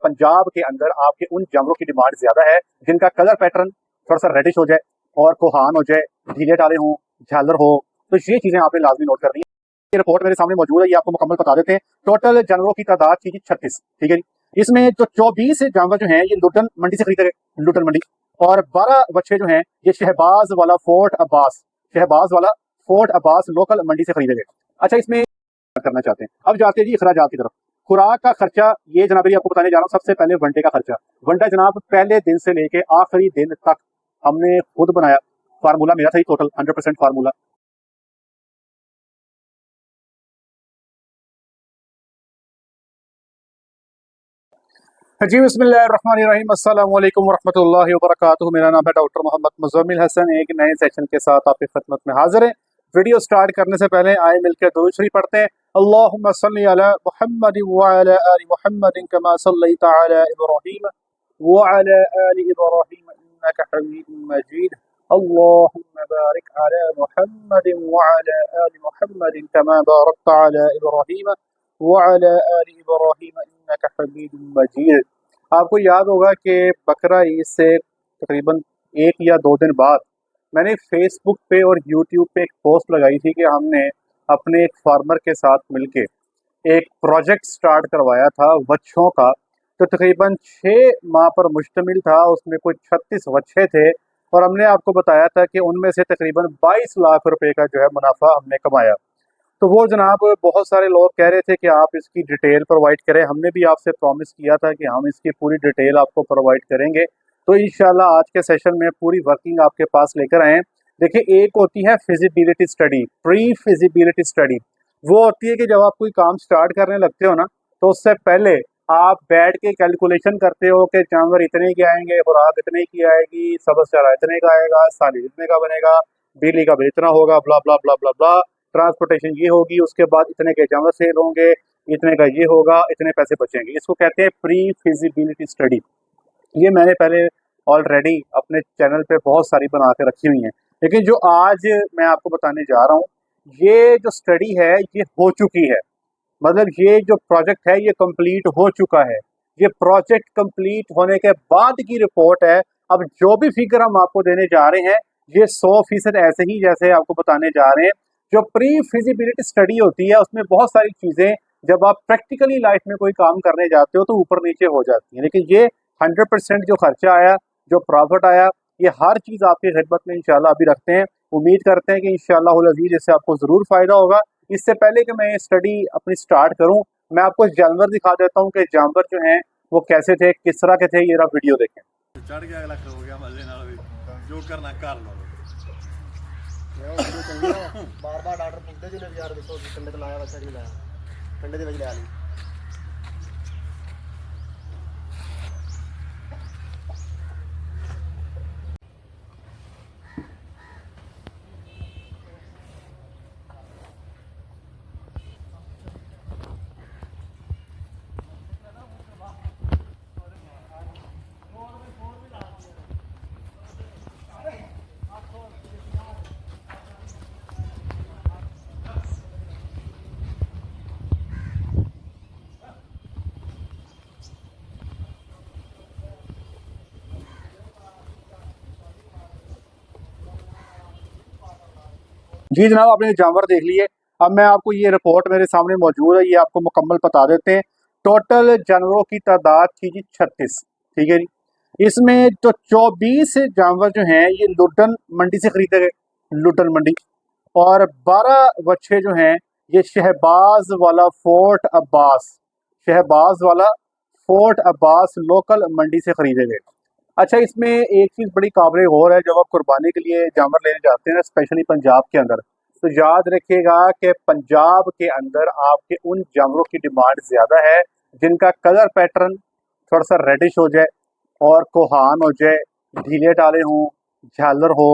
पंजाब के अंदर आपके उन जानवरों की डिमांड ज्यादा है जिनका कलर पैटर्न थोड़ा सा रेडिश हो जाए और कोहान हो जाए, ढीले टाले हों, झालर हो। तो ये चीजें आपने लाजमी नोट करनी है। ये रिपोर्ट मेरे सामने मौजूद है, ये आपको मुकम्मल बता देते हैं। टोटल जानवरों की तादाद थी 36, ठीक है जी। इसमें जो 24 जानवर जो हैं ये लुटन मंडी से खरीदे गए, लुटन मंडी। और 12 बच्चे जो हैं ये शहबाज वाला फोर्ट अब्बास लोकल मंडी से खरीदे गए। अच्छा, इसमें करना चाहते हैं, अब जाते हैं जी अखराजात की तरफ। खुराक का खर्चा ये जनाब आपको बताने जा रहा हूँ। सबसे पहले वनडे का खर्चा। वनडा जनाब पहले दिन से लेके आखिरी दिन तक हमने खुद बनाया। फार्मूला मेरा था ही टोटल 100% फार्मूला। जी बिस्मिल्लाहिर्रहमानिर्रहीम, अस्सलाम वालेकुम वरहमतुल्लाहि वबरकातुहू। मेरा नाम है डॉक्टर मोहम्मद मुज़म्मिल हसन। एक नए सेशन के साथ आपकी खिदमत में हाजिर है। वीडियो स्टार्ट करने से पहले आए मिलकर दुरूद शरीफ पढ़ते हैं। अल्लाहुम्मा सल्लि अला मुहम्मदिन व अला आलि मुहम्मदिन कमा सल्लैता अला इब्राहीम व अला आलि इब्राहीम इन्नका हमीदुम मजीद। अल्लाहुम्मा बारिक अला मुहम्मदिन व अला आलि मुहम्मदिन कमा बारकता अला इब्राहीम व अला आलि इब्राहीम इन्नका हमीदुम मजीद। आपको याद होगा कि बकरा ईद से तकरीबन 1 या 2 दिन बाद मैंने फेसबुक पे और यूट्यूब पे एक पोस्ट लगाई थी कि हमने अपने एक फार्मर के साथ मिलके एक प्रोजेक्ट स्टार्ट करवाया था वच्छों का। तो तकरीबन 6 माह पर मुश्तमिल था। उसमें कुछ 36 वच्छे थे और हमने आपको बताया था कि उनमें से तकरीबन 22 लाख रुपए का जो है मुनाफा हमने कमाया। तो वो जनाब बहुत सारे लोग कह रहे थे कि आप इसकी डिटेल प्रोवाइड करें। हमने भी आपसे प्रॉमिस किया था कि हम इसकी पूरी डिटेल आपको प्रोवाइड करेंगे। तो इंशाल्लाह आज के सेशन में पूरी वर्किंग आपके पास लेकर आए। देखिए, एक होती है feasibility study, pre feasibility study. वो होती है कि जब आप कोई काम स्टार्ट करने लगते हो ना, तो उससे पहले आप बैठ के कैलकुलेशन करते हो कि जानवर इतने के आएंगे, खुराक इतने की आएगी, सबस चारा इतने का आएगा, साली इतने का बनेगा, बिजली का बिल इतना होगा, ब्ला ब्ला ब्ला ब्ला ब्ला, ट्रांसपोर्टेशन ये होगी, उसके बाद इतने के जानवर सेल होंगे, इतने का ये होगा, इतने पैसे बचेंगे। इसको कहते हैं प्री फिजिबिलिटी स्टडी। ये मैंने पहले ऑलरेडी अपने चैनल पे बहुत सारी बना के रखी हुई हैं, लेकिन जो आज मैं आपको बताने जा रहा हूँ ये जो स्टडी है ये हो चुकी है। मतलब ये जो प्रोजेक्ट है ये कंप्लीट हो चुका है। ये प्रोजेक्ट कंप्लीट होने के बाद की रिपोर्ट है। अब जो भी फिगर हम आपको देने जा रहे हैं ये 100% ऐसे ही जैसे आपको बताने जा रहे हैं। जो प्री फिजिबिलिटी स्टडी होती है उसमें बहुत सारी चीजें जब आप प्रैक्टिकली लाइफ में कोई काम करने जाते हो तो ऊपर नीचे हो जाती है, लेकिन ये 100% जो खर्चा आया, जो प्रॉफिट आया, ये हर चीज आपकी खिदमत में इंशाल्लाह अभी रखते हैं। उम्मीद करते हैं कि इंशाल्लाह उल अज़ीज़ इससे आपको जरूर फायदा होगा। इससे पहले कि मैं ये स्टडी अपनी स्टार्ट करूं, मैं आपको जानवर दिखा देता हूं कि जानवर जो हैं वो कैसे थे, किस तरह के थे। ये रहा वीडियो देखें। चढ़ गया, अगला हो गया मजे नाल भी जो करना कर लो। बार बार डॉक्टर पूछते जिन्हें यार देखो कंडे लाया वैसा नहीं लाया, कंडे ਦੇ ਵਿੱਚ ਲਿਆ ਲਈ। जी जनाब, आपने जानवर देख लिए। अब मैं आपको ये रिपोर्ट मेरे सामने मौजूद है, ये आपको मुकम्मल बता देते हैं। टोटल जानवरों की तादाद थी जी 36, ठीक है जी। इसमें जो 24 जानवर जो हैं ये लुटन मंडी से खरीदे गए, लुटन मंडी। और 12 बच्चे जो हैं ये शहबाज वाला फोर्ट अब्बास लोकल मंडी से खरीदे गए। अच्छा, इसमें एक चीज़ बड़ी काबिल गौर है, जब आप कुर्बानी के लिए जानवर लेने जाते हैं ना, स्पेशली पंजाब के अंदर, तो याद रखिएगा कि पंजाब के अंदर आपके उन जानवरों की डिमांड ज़्यादा है जिनका कलर पैटर्न थोड़ा सा रेडिश हो जाए और कोहान हो जाए, ढीले टाले हों, झालर हो।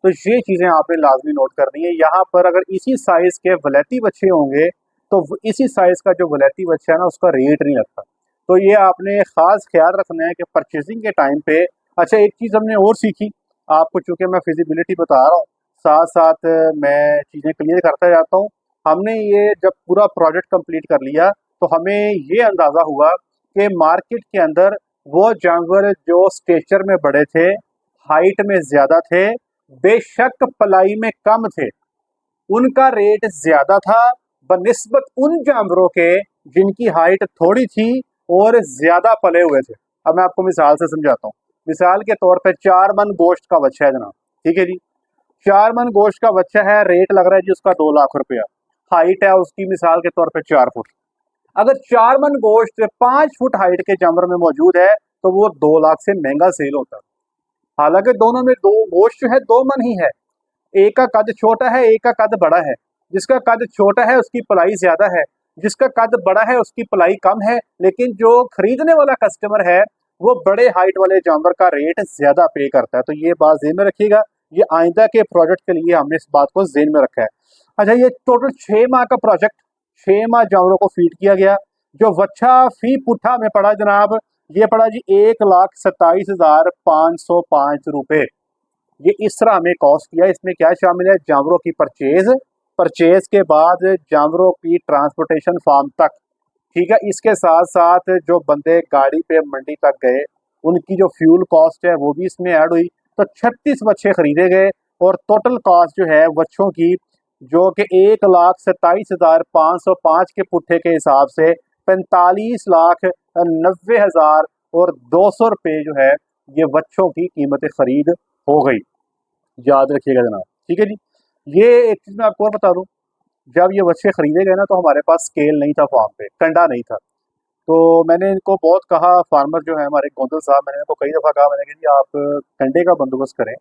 तो ये चीज़ें आपने लाजमी नोट करनी है। यहाँ पर अगर इसी साइज़ के वलैती बच्चे होंगे तो इसी साइज़ का जो वलैती बच्चा है ना उसका रेट नहीं लगता। तो ये आपने ख़ास ख्याल रखना है कि परचेजिंग के टाइम पे। अच्छा, एक चीज़ हमने और सीखी, आपको चूँकि मैं फिजिबिलिटी बता रहा हूँ साथ साथ मैं चीज़ें क्लियर करता जाता हूँ। हमने ये जब पूरा प्रोजेक्ट कंप्लीट कर लिया तो हमें ये अंदाज़ा हुआ कि मार्केट के अंदर वो जानवर जो स्टेचर में बड़े थे, हाइट में ज्यादा थे, बेशक पलाई में कम थे, उनका रेट ज्यादा था बनिस्बत उन जानवरों के जिनकी हाइट थोड़ी थी और ज्यादा पले हुए थे। अब मैं आपको मिसाल से समझाता हूँ। मिसाल के तौर पे 4 मन गोश्त का बच्चा है जनाब, ठीक है जी, 4 मन गोश्त का बच्चा है, रेट लग रहा है जी उसका 2 लाख रुपया, हाइट है उसकी मिसाल के तौर पे 4 फुट। अगर 4 मन गोश्त 5 फुट हाइट के जानवर में मौजूद है तो वो 2 लाख से महंगा सेल होता है। हालांकि दोनों में दो गोश्त जो है 2 मन ही है, एक का कद छोटा है, एक का कद बड़ा है। जिसका कद छोटा है उसकी पलाई ज्यादा है, जिसका कद बड़ा है उसकी पलाई कम है, लेकिन जो खरीदने वाला कस्टमर है वो बड़े हाइट वाले जानवर का रेट ज्यादा पे करता है। तो ये बात ज़हन में रखिएगा, ये आइंदा के प्रोजेक्ट के लिए हमने इस बात को ज़हन में रखा है। अच्छा, ये टोटल 6 माह का प्रोजेक्ट, 6 माह जानवरों को फीड किया गया। जो वच्छा फी पुट्ठा में पड़ा जनाब, ये पड़ा जी 1,27,505 रुपए। ये इस तरह हमें कॉस्ट किया। इसमें क्या शामिल है? जानवरों की परचेज, परचेज के बाद जानवरों की ट्रांसपोर्टेशन फार्म तक, ठीक है। इसके साथ साथ जो बंदे गाड़ी पे मंडी तक गए उनकी जो फ्यूल कॉस्ट है वो भी इसमें ऐड हुई। तो 36 बच्चे खरीदे गए और टोटल कॉस्ट जो है बच्चों की, जो कि 1,27,505 के पुट्ठे के हिसाब से 45,90,200 रुपये जो है ये बच्चों की कीमतें खरीद हो गई। याद रखिएगा जनाब, ठीक है जी। ये एक चीज़ मैं आपको और बता दूं, जब ये बच्चे खरीदे गए ना तो हमारे पास स्केल नहीं था, फार्म पे कंडा नहीं था। तो मैंने इनको बहुत कहा, फार्मर जो है हमारे गोंदल साहब, मैंने इनको कई दफ़ा कहा, मैंने कहा जी आप कंडे का बंदोबस्त करें।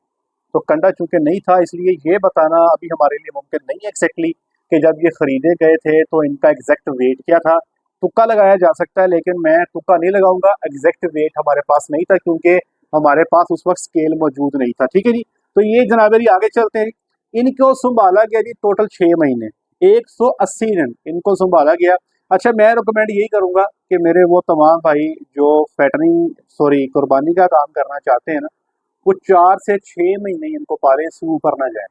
तो कंडा चूंकि नहीं था इसलिए ये बताना अभी हमारे लिए मुमकिन नहीं है एक्जैक्टली कि जब ये खरीदे गए थे तो इनका एग्जैक्ट वेट क्या था। तुक्का लगाया जा सकता है लेकिन मैं तुक्का नहीं लगाऊंगा, एग्जैक्ट वेट हमारे पास नहीं था क्योंकि हमारे पास उस वक्त स्केल मौजूद नहीं था, ठीक है जी। तो ये जनाब जी आगे चलते हैं। इनको संभाला गया जी टोटल 6 महीने, 180 दिन इनको संभाला गया। अच्छा, मैं रिकमेंड यही करूंगा कि मेरे वो तमाम भाई जो कुर्बानी का काम करना चाहते हैं ना, वो 4 से 6 महीने इनको पालें, इससे ऊपर ना जाए।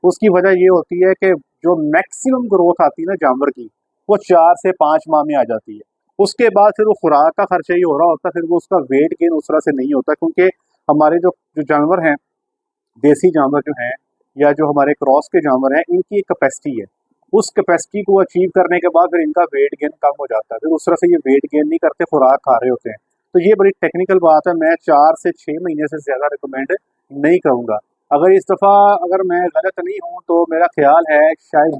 उसकी वजह ये होती है कि जो मैक्सिमम ग्रोथ आती है ना जानवर की, वो 4 से 5 माह में आ जाती है। उसके बाद फिर वो खुराक का खर्चा ही हो रहा होता है, फिर वो उसका वेट गेन उस तरह से नहीं होता, क्योंकि हमारे जो जो जानवर हैं, देसी जानवर जो हैं या जो हमारे क्रॉस के जानवर हैं, इनकी एक कैपेसिटी है। उस कैपेसिटी को अचीव करने के बाद फिर इनका वेट गेन कम हो जाता है, फिर उस तरह से ये वेट गेन नहीं करते, खुराक खा रहे होते हैं। तो ये बड़ी टेक्निकल बात है, मैं 4 से 6 महीने से ज़्यादा रिकमेंड नहीं करूँगा। अगर इस दफ़ा अगर मैं गलत नहीं हूँ तो मेरा ख्याल है शायद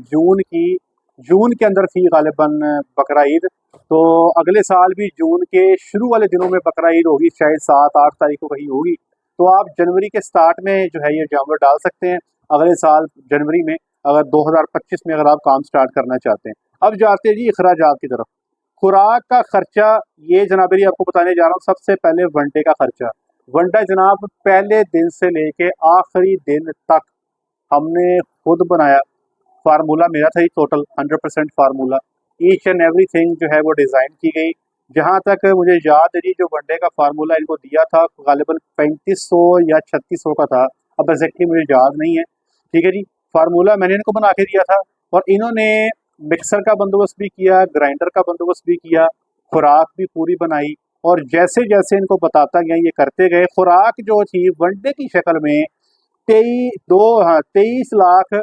जून के अंदर थी गालिबन बकरा ईद। तो अगले साल भी जून के शुरू वाले दिनों में बकरा ईद होगी, शायद 7-8 तारीख को कहीं होगी। तो आप जनवरी के स्टार्ट में जो है ये जानवर डाल सकते हैं अगले साल जनवरी में, अगर 2025 में अगर आप काम स्टार्ट करना चाहते हैं। अब जाते हैं जी अखराजात की तरफ। खुराक का खर्चा, ये जनाब जी आपको बताने जा रहा हूँ। सबसे पहले वनडे का खर्चा। वनडा जनाब पहले दिन से लेके आखिरी दिन तक हमने खुद बनाया। फार्मूला मेरा था ही total 100% formula, each and everything जो है वो डिज़ाइन की गई। जहाँ तक मुझे याद है जी, जो वनडे का फार्मूला इनको दिया था गालिबन 3500 या 3600 का था, अब एग्जैक्टली मुझे याद नहीं है, ठीक है जी। फार्मूला मैंने इनको बना के दिया था और इन्होंने मिक्सर का बंदोबस्त भी किया, ग्राइंडर का बंदोबस्त भी किया, खुराक भी पूरी बनाई। और जैसे जैसे इनको बताता गया ये करते गए। खुराक जो थी वनडे की शक्ल में 23 लाख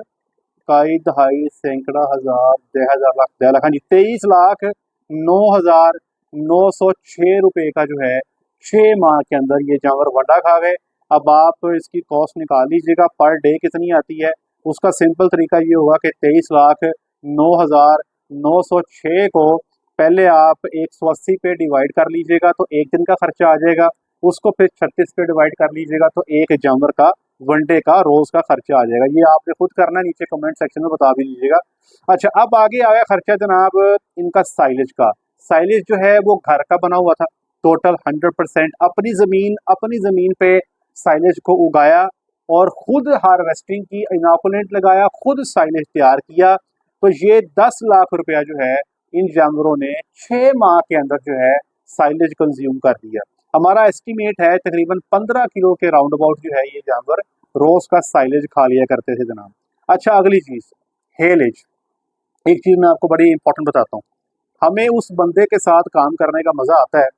कई दहाई सैकड़ा हज़ार 10,000 लाख 10 लाख, हाँ जी, 23,09,906 रुपये का जो है 6 माह के अंदर ये जानवर वंडा खा गए। अब आप इसकी कॉस्ट निकाल लीजिएगा पर डे कितनी आती है। उसका सिंपल तरीका ये होगा कि 23,09,906 को पहले आप 180 पे डिवाइड कर लीजिएगा तो एक दिन का खर्चा आ जाएगा। उसको फिर 36 पे डिवाइड कर लीजिएगा तो एक जानवर का वनडे का रोज का खर्चा आ जाएगा। ये आपने खुद करना, नीचे कमेंट सेक्शन में बता भी दीजिएगा। अच्छा, अब आगे आ गया खर्चा जनाब इनका साइलेज का। साइलेज जो है वो घर का बना हुआ था, टोटल 100% अपनी ज़मीन पे साइलेज को उगाया और खुद हार्वेस्टिंग की, इनोकुलेंट लगाया, खुद साइलेज तैयार किया। तो ये 10 लाख रुपया जो है इन जानवरों ने 6 माह के अंदर जो है साइलेज कंज्यूम कर दिया। हमारा एस्टीमेट है तकरीबन 15 किलो के राउंड अबाउट जो है ये जानवर रोज का साइलेज खा लिया करते थे जनाब। अच्छा, अगली चीज़ हेलेज। एक चीज़ मैं आपको बड़ी इंपॉर्टेंट बताता हूँ। हमें उस बंदे के साथ काम करने का मज़ा आता है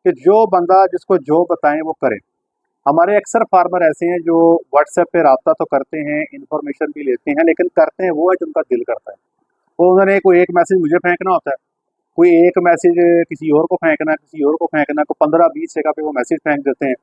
कि जो बंदा जिसको जो बताएं वो करे। हमारे अक्सर फार्मर ऐसे हैं जो व्हाट्सएप पे रब्ता तो करते हैं, इन्फॉर्मेशन भी लेते हैं, लेकिन करते हैं वो है जिनका दिल करता है। वो उन्होंने कोई एक मैसेज मुझे फेंकना होता है, कोई एक मैसेज किसी और को फेंकना, किसी और को फेंकना, को 15-20 जगह पे वो मैसेज फेंक देते हैं,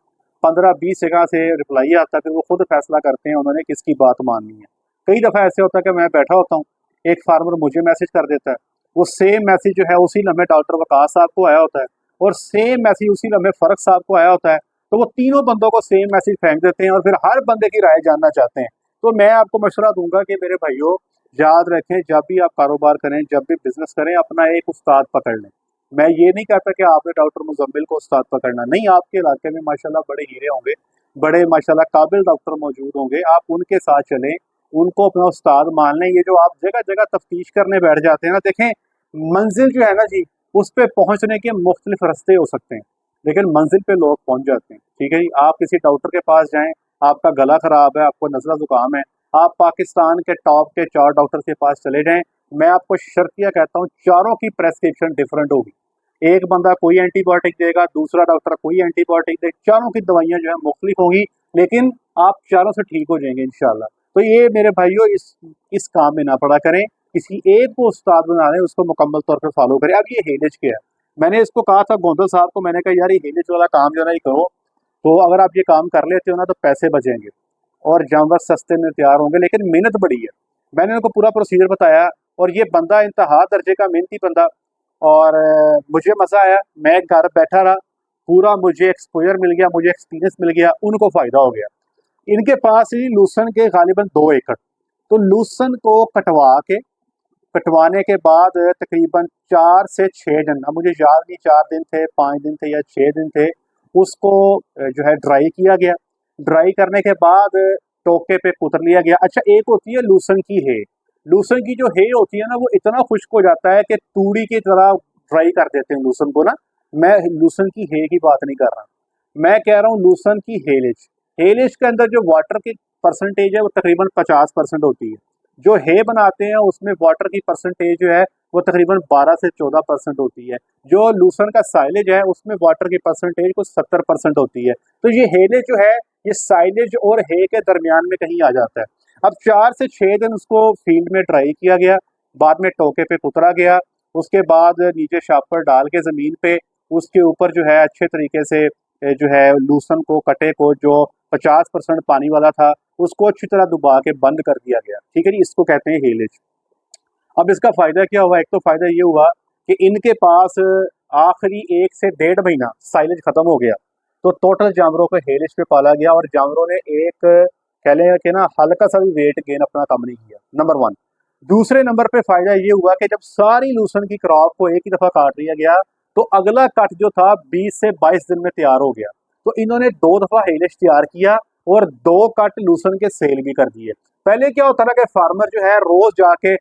15-20 जगह से रिप्लाई आता है, फिर वो खुद फैसला करते हैं उन्होंने किसकी बात माननी है। कई दफ़ा ऐसे होता है कि मैं बैठा होता हूँ, एक फार्मर मुझे मैसेज कर देता है, वो सेम मैसेज जो है उसी लम्हे डॉक्टर वकास साहब को आया होता है और सेम मैसेज उसी लम्हे फ़र्क साहब को आया होता है। तो वो तीनों बंदों को सेम मैसेज फेंक देते हैं और फिर हर बंदे की राय जानना चाहते हैं। तो मैं आपको मशवरा दूंगा कि मेरे भाइयों, याद रखें, जब भी आप कारोबार करें, जब भी बिजनेस करें, अपना एक उस्ताद पकड़ लें। मैं ये नहीं कहता कि आपने डॉक्टर मुजम्मिल को उस्ताद पकड़ना नहीं, आपके इलाके में माशाल्लाह बड़े हीरे होंगे, बड़े माशाल्लाह काबिल डॉक्टर मौजूद होंगे, आप उनके साथ चलें, उनको अपना उस्ताद मान लें। ये जो आप जगह जगह तफ्तीश करने बैठ जाते हैं ना, देखें मंजिल जो है ना जी, उस पर पहुंचने के मुख्तलिफ रास्ते हो सकते हैं, लेकिन मंजिल पे लोग पहुंच जाते हैं। ठीक है जी, आप किसी डॉक्टर के पास जाएं, आपका गला खराब है, आपको नज़ला जुकाम है, आप पाकिस्तान के टॉप के 4 डॉक्टर के पास चले जाएं, मैं आपको शर्तिया कहता हूँ, चारों की प्रेस्क्रिप्शन डिफरेंट होगी। एक बंदा कोई एंटीबायोटिक देगा, दूसरा डॉक्टर कोई एंटीबायोटिक देगा, चारों की दवाइयाँ जो है मुख्तलिफ होंगी, लेकिन आप चारों से ठीक हो जाएंगे इंशाल्लाह। तो ये मेरे भाइयों, इस काम में ना पड़ा करें, किसी एक को उस्ताद बना लें, उसको मुकम्मल तौर पर फॉलो करें। अब ये हेलेज क्या है, मैंने इसको कहा था गोंदल साहब को, मैंने कहा यार ये हेलेज वाला काम जो है ना ये करो, तो अगर आप ये काम कर लेते हो ना तो पैसे बचेंगे और जानवर सस्ते में तैयार होंगे, लेकिन मेहनत बड़ी है। मैंने उनको पूरा प्रोसीजर बताया और ये बंदा इंतहा दर्जे का मेहनती बंदा, और मुझे मज़ा आया, मैं घर बैठा रहा, पूरा मुझे एक्सपोजर मिल गया, मुझे एक्सपीरियंस मिल गया, उनको फ़ायदा हो गया। इनके पास ही लूसन के गालिबन 2 एकड़, तो लूसन को कटवाने के बाद तकरीबन 4 से 6 दिन, अब मुझे याद नहीं 4 दिन थे, 5 दिन थे या 6 दिन थे, उसको जो है ड्राई किया गया। ड्राई करने के बाद टोके पे कुतर लिया गया। अच्छा, एक होती है लूसन की हे, लूसन की जो हे होती है ना वो इतना खुश्क हो जाता है कि तूड़ी की तरह ड्राई कर देते हैं लूसन को ना। मैं लूसन की हे की बात नहीं कर रहा, मैं कह रहा हूँ लूसन की हेलेज। हेलेज के अंदर जो वाटर की परसेंटेज है वो तकरीबन 50% होती है। जो हे बनाते हैं उसमें वाटर की परसेंटेज जो है वो तकरीबन 12 से 14% होती है। जो लूसन का साइलेज है उसमें वाटर की परसेंटेज कुछ 70% होती है। तो ये हेलेज जो है ये साइलेज और हे के दरमियान में कहीं आ जाता है। अब 4 से 6 दिन उसको फील्ड में ड्राई किया गया, बाद में टोके पे कुतरा गया, उसके बाद नीचे शापर डाल के ज़मीन पे उसके ऊपर जो है अच्छे तरीके से जो है लूसन को, कटे को, जो 50% पानी वाला था उसको अच्छी तरह डुबा के बंद कर दिया गया। ठीक है जी, इसको कहते हैं हेलेज। अब इसका फ़ायदा क्या हुआ, एक तो फ़ायदा ये हुआ कि इनके पास आखिरी 1 से 1.5 महीना साइलेज ख़त्म हो गया, तो टोटल जानवरों को हेलेज पे पाला गया और जानवरों ने एक कह लें कि ना हल्का सा भी वेट गेन अपना कम नहीं किया, नंबर 1। दूसरे नंबर पे फ़ायदा ये हुआ कि जब सारी लूसन की क्रॉप को एक ही दफ़ा काट लिया गया तो अगला कट जो था 20 से 22 दिन में तैयार हो गया। तो इन्होंने 2 दफ़ा हेलेज तैयार किया और 2 कट लूसन के सेल भी कर दिए। पहले क्या होता था कि फार्मर जो है रोज़ जाके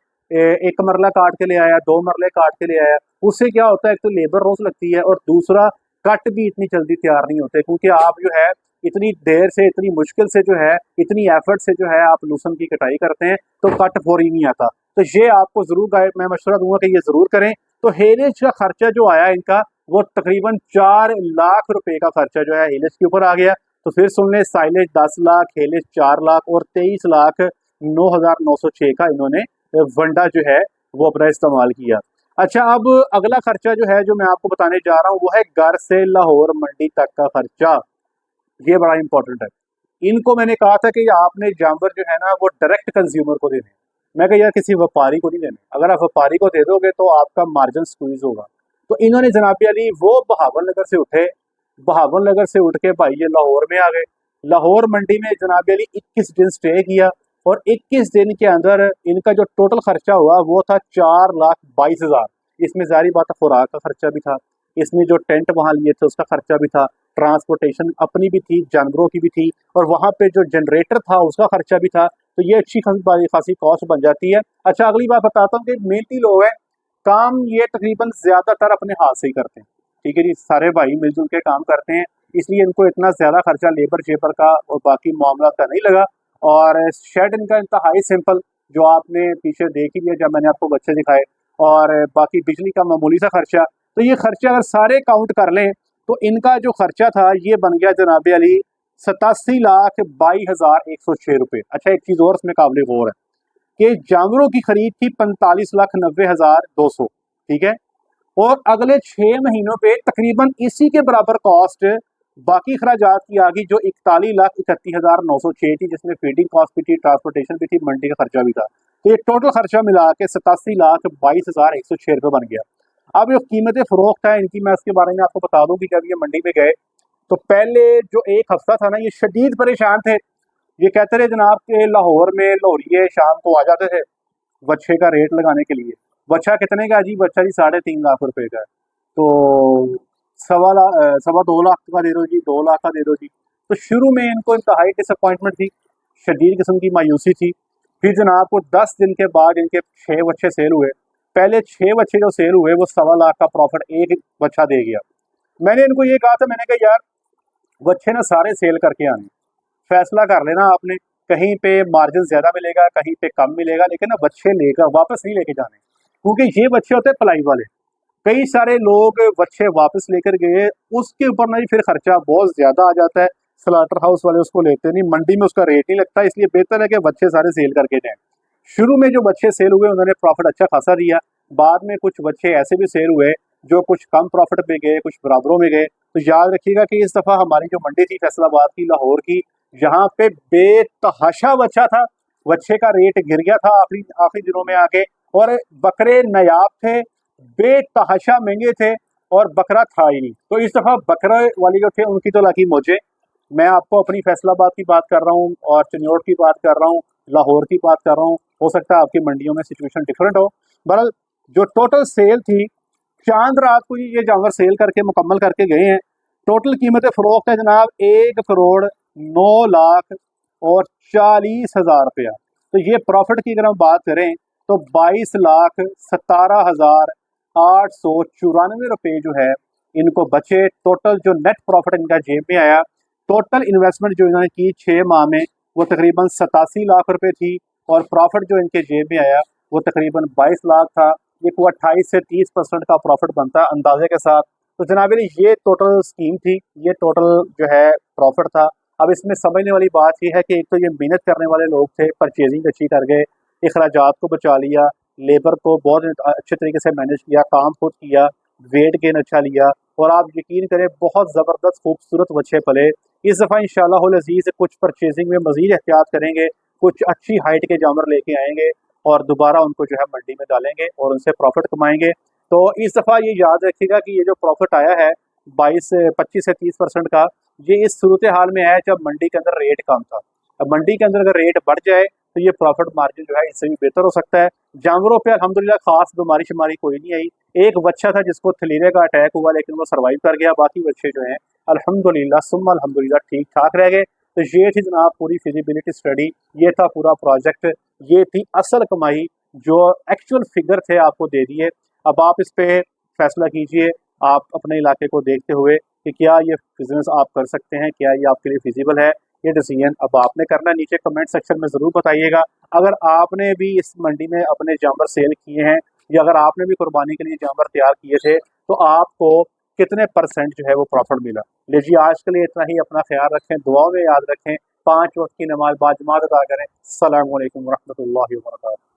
एक मरला काट के ले आया, 2 मरले काट के ले आया, उससे क्या होता है, एक तो लेबर रोज़ लगती है और दूसरा कट भी इतनी जल्दी तैयार नहीं होते, क्योंकि आप जो है इतनी देर से, इतनी मुश्किल से जो है, इतनी एफर्ट से जो है आप लूसन की कटाई करते हैं तो कट फौरी नहीं आता। तो ये आपको ज़रूर मैं मशवरा दूंगा कि ये ज़रूर करें। तो हेलेज का खर्चा जो आया इनका वो तकरीबन 4 लाख रुपए का खर्चा जो है हेलेज के ऊपर आ गया। तो फिर सुन लें, साइलेज 10 लाख, हेलेज 4 लाख और 23,09,906 का इन्होंने वंडा जो है वो अपना इस्तेमाल किया। अच्छा, अब अगला खर्चा जो है जो मैं आपको बताने जा रहा हूँ वो है घर से लाहौर मंडी तक का खर्चा। ये बड़ा इंपॉर्टेंट है। इनको मैंने कहा था कि आपने जानवर जो है ना वो डायरेक्ट कंज्यूमर को देने, मैं कहा यार किसी व्यापारी को नहीं देने, अगर आप व्यापारी को दे दोगे तो आपका मार्जिन स्क्वीज होगा। तो इन्होंने जनाब अली वो बहावन नगर से उठे, बहावन नगर से उठ के भाई ये लाहौर में आ गए। लाहौर मंडी में जनाब अली 21 दिन स्टे किया और 21 दिन के अंदर इनका जो टोटल खर्चा हुआ वो था 4,22,000। इसमें जारी बात है खुराक का खर्चा भी था, इसमें जो टेंट वहाँ लिए थे उसका खर्चा भी था, ट्रांसपोर्टेशन अपनी भी थी, जानवरों की भी थी, और वहाँ पे जो जनरेटर था उसका खर्चा भी था। तो ये अच्छी खासी कॉस्ट बन जाती है। अच्छा, अगली बात बताता हूँ कि मेहनती लोग हैं, काम ये तकरीबन ज़्यादातर अपने हाथ से ही करते हैं। ठीक है जी, सारे भाई मिलजुल के काम करते हैं, इसलिए इनको इतना ज़्यादा खर्चा लेबर शेपर का और बाकी मामला का नहीं लगा। और शेड इनका इंतहाई सिंपल, जो आपने पीछे देख ही लिया जब मैंने आपको बच्चे दिखाए, और बाकी बिजली का मामूली सा खर्चा। तो ये खर्चा अगर सारे काउंट कर लें तो इनका जो खर्चा था ये बन गया जनाब अली 87,22,106 रुपये। अच्छा, एक चीज़ और इसमें काबिल गौर है कि जानवरों की खरीद थी 45,90,200, ठीक है, और अगले 6 महीनों पे तकरीबन इसी के बराबर कॉस्ट बाकी खराजात की आ गई जो 41,31,906 थी, जिसमें फीडिंग कॉस्ट भी थी, ट्रांसपोर्टेशन भी थी, मंडी का खर्चा भी था। तो ये टोटल खर्चा मिला के 87,22,106 रुपये बन गया। अब जो कीमत फ़रोख्त है इनकी, मैं इसके बारे में आपको बता दूं कि जब ये मंडी में गए तो पहले जो एक हफ्ता था ना, ये शदीद परेशान थे। ये कहते रहे जनाब के लाहौर में लाहौरिये शाम को आ जाते थे बच्चे का रेट लगाने के लिए। बच्चा कितने का जी? बच्चा जी 3.5 लाख रुपए का है। तो 2.25 लाख का दे दो जी, 2 लाख का दे दो जी। तो शुरू में इनको इंतहाई डिसअपॉइंटमेंट थी, शदीद किस्म की मायूसी थी। फिर जनाब को 10 दिन के बाद इनके 6 बच्चे सेल हुए। पहले 6 बच्चे जो सेल हुए वो 1.25 लाख का प्रॉफिट एक बच्चा दे गया। मैंने इनको ये कहा था, मैंने कहा यार बच्चे ना सारे सेल करके आने, फैसला कर लेना आपने, कहीं पे मार्जिन ज़्यादा मिलेगा, कहीं पे कम मिलेगा, लेकिन ना बच्चे लेकर वापस नहीं लेके जाने, क्योंकि ये बच्चे होते हैं पलाई वाले। कई सारे लोग बच्चे वापस लेकर गए, उसके ऊपर ना फिर खर्चा बहुत ज़्यादा आ जाता है। स्लाटर हाउस वाले उसको लेते नहीं, मंडी में उसका रेट नहीं लगता, इसलिए बेहतर है कि बच्चे सारे सेल करके जाएँ। शुरू में जो बच्चे सेल हुए उन्होंने प्रॉफिट अच्छा खासा दिया, बाद में कुछ बच्चे ऐसे भी सेल हुए जो कुछ कम प्रॉफिट पे गए, कुछ बराबरों में गए। तो याद रखिएगा कि इस दफ़ा हमारी जो मंडी थी फैसलाबाद की, लाहौर की, यहाँ पे बेतहाशा बच्चा था, बच्चे का रेट गिर गया था आखिरी आखिरी दिनों में आके, और बकरे नायाब थे, बेतहाशा महंगे थे, और बकरा था ही नहीं। तो इस दफ़ा बकरे वाले जो थे उनकी तो लाकी मौजे। मैं आपको अपनी फैसलाबाद की बात कर रहा हूँ और चिन्नौर की बात कर रहा हूँ, लाहौर की बात कर रहा हूँ, हो सकता है आपकी मंडियों में सिचुएशन डिफरेंट हो। बहरहाल जो टोटल सेल थी, चांद रात को ये जानवर सेल करके मुकम्मल करके गए हैं। टोटल कीमत फ़रोख्त है जनाब 1,09,40,000 रुपया। तो ये प्रॉफिट की अगर हम बात करें तो 22,17,894 रुपये जो है इनको बचे। टोटल जो नेट प्रॉफिट इनका जेब में आया, टोटल इन्वेस्टमेंट जो इन्होंने की 6 माह में वो तकरीबन 87 लाख रुपए थी, और प्रॉफिट जो इनके जेब में आया वो तकरीबन 22 लाख था। ये को 28 से 30% का प्रॉफिट बनता है अंदाजे के साथ। तो जनाब ये टोटल स्कीम थी, ये टोटल जो है प्रॉफिट था। अब इसमें समझने वाली बात ये है कि एक तो ये मेहनत करने वाले लोग थे, परचेजिंग अच्छी कर गए, अखराजात को बचा लिया, लेबर को बहुत अच्छे तरीके से मैनेज किया, काम खुद किया, वेट गेन अच्छा लिया, और आप यकीन करें बहुत ज़बरदस्त खूबसूरत बच्चे पले। इस दफ़ा इंशाअल्लाह अज़ीज़ कुछ परचेजिंग में मज़ीद एहतियात करेंगे, कुछ अच्छी हाइट के जानवर लेके आएंगे और दोबारा उनको जो है मंडी में डालेंगे और उनसे प्रॉफिट कमाएंगे। तो इस दफ़ा ये याद रखिएगा कि ये जो प्रॉफिट आया है 25 से 30% का, ये इस सूरत हाल में आया जब मंडी के अंदर रेट कम था। अब मंडी के अंदर अगर रेट बढ़ जाए तो ये प्रॉफिट मार्जिन जो है इससे भी बेहतर हो सकता है। जानवरों पे अल्हम्दुलिल्लाह खास बीमारी शुमारी कोई नहीं आई। एक बच्चा था जिसको थलीरे का अटैक हुआ, लेकिन वो सर्वाइव कर गया। बाकी बच्चे जो हैं अल्हम्दुलिल्लाह सुम्मा अल्हम्दुलिल्लाह ठीक ठाक रह गए। तो ये थी जनाब पूरी फिजिबिलिटी स्टडी, ये था पूरा प्रोजेक्ट, ये थी असल कमाई, जो एक्चुअल फिगर थे आपको दे दिए। अब आप इस पे फैसला कीजिए, आप अपने इलाके को देखते हुए कि क्या ये बिजनेस आप कर सकते हैं, क्या ये आपके लिए फिजिबल है। ये डिसीजन अब आपने करना है। नीचे कमेंट सेक्शन में ज़रूर बताइएगा। अगर आपने भी इस मंडी में अपने जानवर सेल किए हैं, या अगर आपने भी कुर्बानी के लिए जानवर तैयार किए थे, तो आपको कितने % जो है वो प्रॉफिट मिला। लीजिए आज के लिए इतना ही। अपना ख्याल रखें, दुआओं में याद रखें, 5 वक्त की नमाज बाजमात अदा करें। अस्सलामु अलैकुम वरहमतुल्लाहि वबरकातुहू।